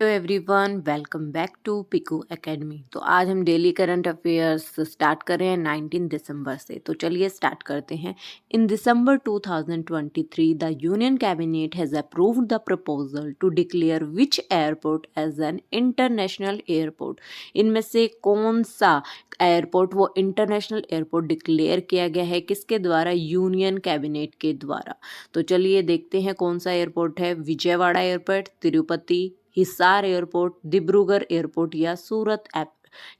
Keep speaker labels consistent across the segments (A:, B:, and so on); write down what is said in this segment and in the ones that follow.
A: Hello everyone, welcome back to Piku academy. तो आज हम डेली करंट अफेयर्स स्टार्ट कर रहे हैं 19 दिसंबर से। तो चलिए स्टार्ट करते हैं। In December 2023 the union cabinet has approved the proposal to declare which airport as an international airport. इनमें से कौन सा एयरपोर्ट वो इंटरनेशनल एयरपोर्ट डिक्लेयर किया गया है, किसके द्वारा? यूनियन कैबिनेट के द्वारा। तो चलिए देखते हैं कौन सा एयरपोर्ट है। Vijayawada airport, Tirupati, Hisar airport, Dibrugarh airport या सूरत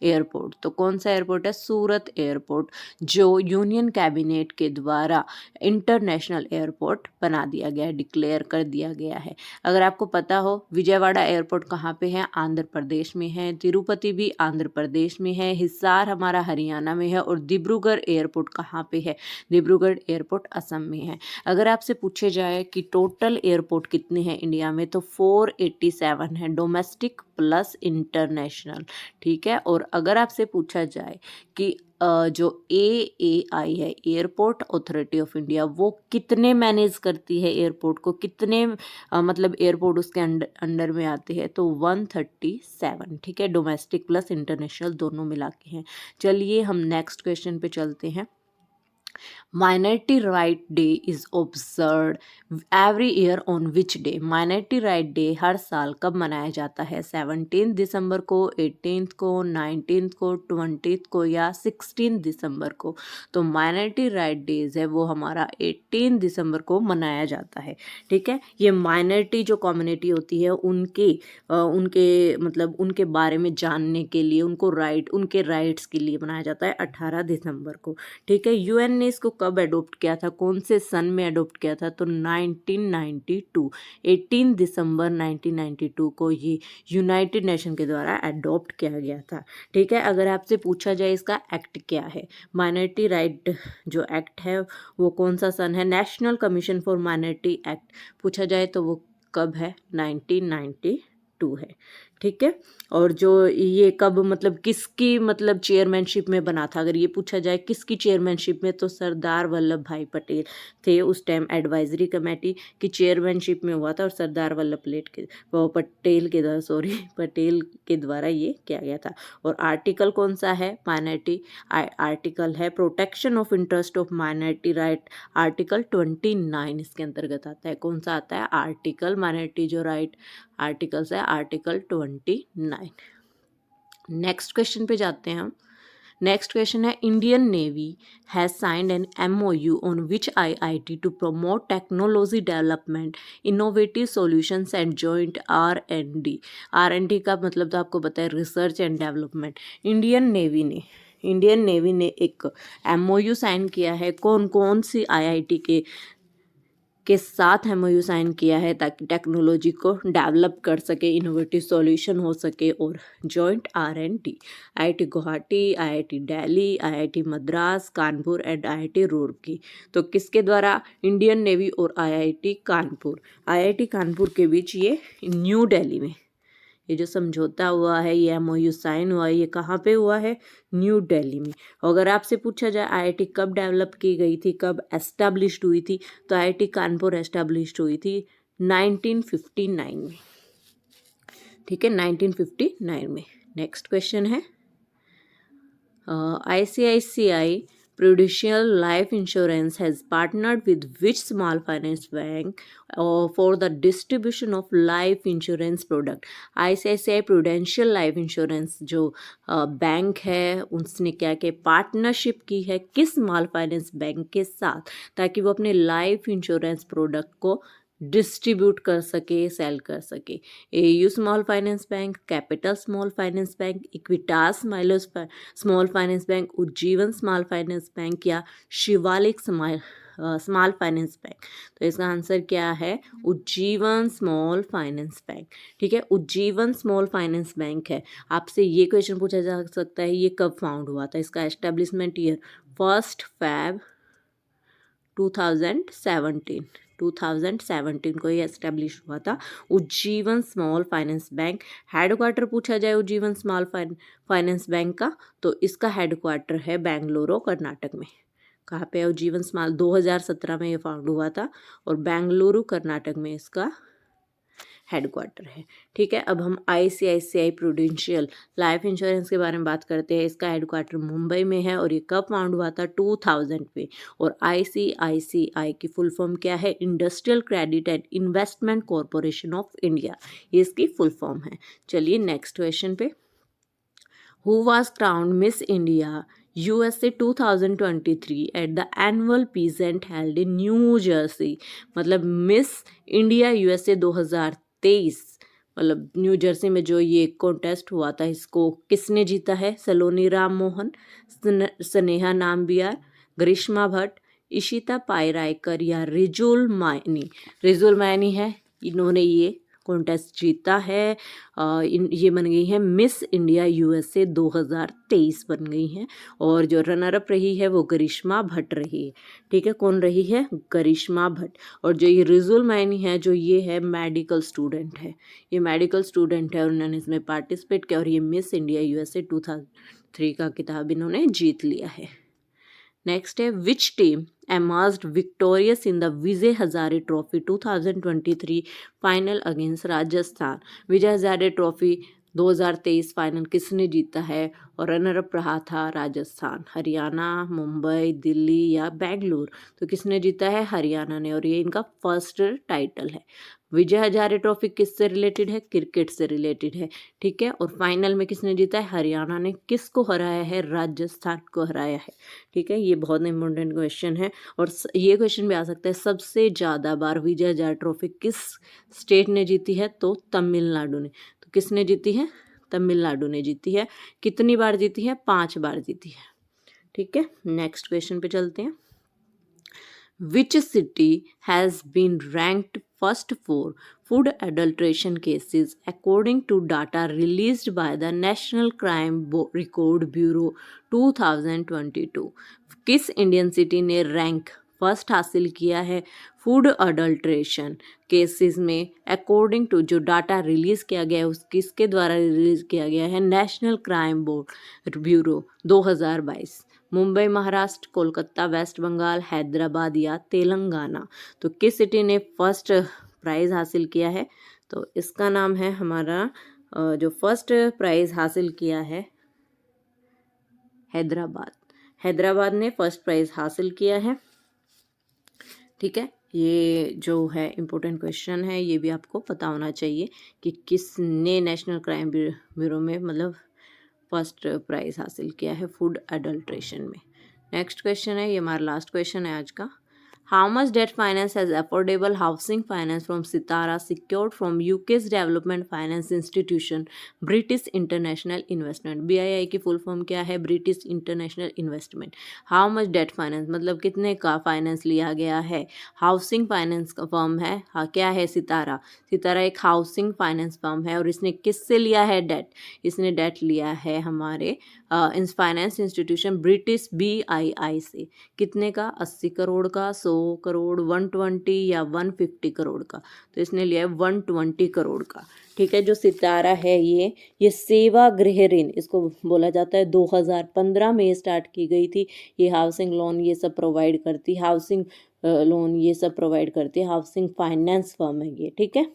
A: एयरपोर्ट। तो कौन सा एयरपोर्ट है? सूरत एयरपोर्ट, जो यूनियन कैबिनेट के द्वारा इंटरनेशनल एयरपोर्ट बना दिया गया है, डिक्लेयर कर दिया गया है। अगर आपको पता हो, विजयवाड़ा एयरपोर्ट कहाँ पे है? आंध्र प्रदेश में है। तिरुपति भी आंध्र प्रदेश में है। हिसार हमारा हरियाणा में है। और डिब्रूगढ़ एयरपोर्ट कहाँ पे है? डिब्रूगढ़ एयरपोर्ट असम में है। अगर आपसे पूछे जाए कि टोटल एयरपोर्ट कितने हैं इंडिया में, तो 487 है, डोमेस्टिक प्लस इंटरनेशनल। ठीक है। और अगर आपसे पूछा जाए कि जो AAI है, एयरपोर्ट अथॉरिटी ऑफ इंडिया, वो कितने मैनेज करती है एयरपोर्ट को, कितने मतलब एयरपोर्ट उसके अंडर में आते हैं, तो 137। ठीक है, डोमेस्टिक प्लस इंटरनेशनल दोनों मिला के हैं। चलिए हम नेक्स्ट क्वेश्चन पे चलते हैं। Minority right day is observed every year on which day? Minority right day हर साल कब मनाया जाता है? 17 दिसंबर को, 18 को, 19 को, 20 को या 16 दिसंबर को? तो माइनॉरिटी राइट डेज है वो हमारा 18 दिसंबर को मनाया जाता है। ठीक है। ये माइनॉरिटी जो कम्युनिटी होती है उनके मतलब उनके बारे में जानने के लिए, उनके राइट्स के लिए मनाया जाता है 18 दिसंबर को। ठीक है। यूएन ने इसको कब अडोप्ट किया था, कौन से सन में अडोप्ट किया था? तो 1992, 18 दिसंबर 1992 को ये यूनाइटेड नेशन के द्वारा अडोप्ट किया गया था। ठीक है। अगर आपसे पूछा जाए इसका एक्ट क्या है, माइनॉरिटी राइट जो एक्ट है वो कौन सा सन है? National commission for minority act पूछा जाए तो वो कब है? 1992 है। ठीक है। और जो ये कब मतलब किसकी मतलब चेयरमैनशिप में बना था, अगर ये पूछा जाए किसकी चेयरमैनशिप में, तो सरदार वल्लभ भाई पटेल थे उस टाइम एडवाइजरी कमेटी की चेयरमैनशिप में हुआ था। और सरदार वल्लभ पटेल के द्वारा पटेल के द्वारा ये किया गया था। और आर्टिकल कौन सा है? माइनॉरिटी आर्टिकल है protection of interest of minority right, article 29 इसके अंतर्गत आता है। कौन सा आता है आर्टिकल? माइनॉरिटी जो राइट आर्टिकल्स है आर्टिकल 29। नेक्स्ट क्वेश्चन पे जाते हैं हम। नेक्स्ट क्वेश्चन है, Indian navy has signed an MOU on which IIT to promote technology development, innovative solutions and joint R&D। R&D का मतलब तो आपको पता है, research and development. Indian navy ने एक MOU साइन किया है। कौन कौन सी IIT के साथ MOU साइन किया है, ताकि टेक्नोलॉजी को डेवलप कर सके, इनोवेटिव सॉल्यूशन हो सके और joint R&D। IIT Guwahati, IIT Delhi, IIT Madras, Kanpur and IIT Roorkee. तो किसके द्वारा? इंडियन नेवी और IIT कानपुर के बीच ये न्यू दिल्ली में ये जो समझौता हुआ है, ये MOU साइन हुआ है, ये कहाँ पे हुआ है? न्यू दिल्ली में। अगर आपसे पूछा जाए IIT कब डेवलप की गई थी, कब एस्टैब्लिश्ड हुई थी, तो IIT कानपुर एस्टैब्लिश्ड हुई थी 1959 में। ठीक है, 1959 में। नेक्स्ट क्वेश्चन है, ICICI Prudential Life Insurance has partnered with which small finance bank for the distribution of life insurance product? ICICI Prudential Life Insurance जो बैंक है, उसने क्या किया? पार्टनरशिप की है किस स्मॉल फाइनेंस बैंक के साथ, ताकि वो अपने लाइफ इंश्योरेंस प्रोडक्ट को डिस्ट्रीब्यूट कर सके, सेल कर सके। AU small finance bank, capital small finance bank, Equitas small finance bank, Ujjivan small finance bank या शिवालिक स्मॉल फाइनेंस बैंक? तो इसका आंसर क्या है? Ujjivan small finance bank. ठीक है, उज्जीवन स्मॉल फाइनेंस बैंक है। आपसे ये क्वेश्चन पूछा जा सकता है, ये कब फाउंड हुआ था? इसका एस्टेब्लिशमेंट ईयर 1 Feb 2017 को ये एस्टेब्लिश हुआ था, Ujjivan small finance bank. Headquarter पूछा जाए उज्जीवन स्मॉल फाइनेंस बैंक का, तो इसका हेडक्वार्टर है बेंगलुरु, कर्नाटक में। कहाँ पे है उज्जीवन स्मॉल? 2017 में ये फाउंड हुआ था और बेंगलुरु कर्नाटक में इसका हेडक्वार्टर है। ठीक है, अब हम ICICI प्रूडेंशियल लाइफ इंश्योरेंस के बारे में बात करते हैं। इसका हेडक्वार्टर मुंबई में है और ये कब फाउंड हुआ था 2000 में। और ICICI की फुल फॉर्म क्या है? Industrial credit and investment corporation of India, ये इसकी फुल फॉर्म है। चलिए नेक्स्ट क्वेश्चन पे। Who was crowned Miss India USA 2023 at the annual pageant held in New Jersey? मतलब मिस इंडिया USA 2023, मतलब न्यू जर्सी में जो ये कॉन्टेस्ट हुआ था, इसको किसने जीता है? सलोनी राम मोहन, स्नेहा नाम्बियार, ग्रीष्मा भट्ट, इशिता पायरायकर या रिजुल मायनी? रिजुल मायनी है, इन्होंने ये कॉन्टेस्ट जीता है। ये बन गई है मिस इंडिया USA 2023 बन गई हैं। और जो रनर अप रही है वो गरिश्मा भट्ट रही है। ठीक है, कौन रही है? गरिश्मा भट्ट। और जो ये रिजुल मायनी है, जो ये है मेडिकल स्टूडेंट है, ये मेडिकल स्टूडेंट है और उन्होंने इसमें पार्टिसिपेट किया और ये मिस इंडिया USA 2003 का खिताब इन्होंने जीत लिया है। नेक्स्ट है, which team emerged victorious in the Vijay Hazare trophy 2023 final against Rajasthan? Vijay Hazare trophy 2023 final किसने जीता है? और रनर अप रहा था राजस्थान। हरियाणा, मुंबई, दिल्ली या बेंगलुरु? तो किसने जीता है? हरियाणा ने, और ये इनका फर्स्ट टाइटल है। विजय हजारे ट्रॉफी किससे रिलेटेड है? क्रिकेट से रिलेटेड है। ठीक है, और फाइनल में किसने जीता है? हरियाणा ने। किसको हराया है? राजस्थान को हराया है। ठीक है, ये बहुत इंपॉर्टेंट क्वेश्चन है। और ये क्वेश्चन भी आ सकता है, सबसे ज़्यादा बार विजय हजारे ट्रॉफी किस स्टेट ने जीती है? तो तमिलनाडु ने। तो किसने जीती है? तमिलनाडु ने जीती है। कितनी बार जीती है? 5 बार जीती है। ठीक है, नेक्स्ट क्वेश्चन पे चलते हैं। Which city has been ranked first for food adulteration cases according to data released by the National Crime Record Bureau 2022? किस इंडियन सिटी ने रैंक फर्स्ट हासिल किया है फूड अडल्ट्रेशन केसेस में? अकॉर्डिंग टू जो डाटा रिलीज किया गया है, उस किसके द्वारा रिलीज किया गया है? National crime bureau 2022। Mumbai Maharashtra, Kolkata west Bengal, Hyderabad या तेलंगाना? तो किस सिटी ने फर्स्ट प्राइज हासिल किया है? तो इसका नाम है हमारा जो फर्स्ट प्राइज हासिल किया है हैदराबाद। हैदराबाद ने फर्स्ट प्राइज हासिल किया है। ठीक है, ये जो है इम्पोर्टेंट क्वेश्चन है, ये भी आपको पता होना चाहिए कि किसने नेशनल क्राइम ब्यूरो में मतलब फर्स्ट प्राइज हासिल किया है फूड अडल्ट्रेशन में। नेक्स्ट क्वेश्चन है, ये हमारा लास्ट क्वेश्चन है आज का। How much debt finance has affordable housing finance from Sitara secured from UK's development finance institution British international investment? BII की फुल फॉर्म क्या है? British international investment. How much debt finance मतलब कितने का फाइनेंस लिया गया है? हाउसिंग फाइनेंस का फर्म है। हाँ, क्या है? सितारा। सितारा एक हाउसिंग फाइनेंस फर्म है और इसने किससे लिया है डेट? इसने डेट लिया है हमारे फाइनेंस इंस्टीट्यूशन ब्रिटिश BII से। कितने का? 80 करोड़ का, 100 करोड़, 120 या 150 करोड़ का? तो इसने लिया है 120 करोड़ का। ठीक है, जो सितारा है ये सेवा गृह ऋण इसको बोला जाता है। 2015 में स्टार्ट की गई थी। ये हाउसिंग लोन ये सब प्रोवाइड करती, हाउसिंग लोन ये सब प्रोवाइड करती है। हाउसिंग फाइनेंस फर्म है ये। ठीक है,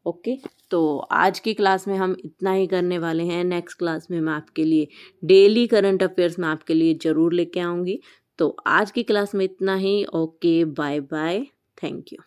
A: ओके। तो आज की क्लास में हम इतना ही करने वाले हैं। नेक्स्ट क्लास में मैं आपके लिए डेली करंट अफेयर्स में आपके लिए ज़रूर लेके आऊँगी। तो आज की क्लास में इतना ही। Okay, bye bye, thank you.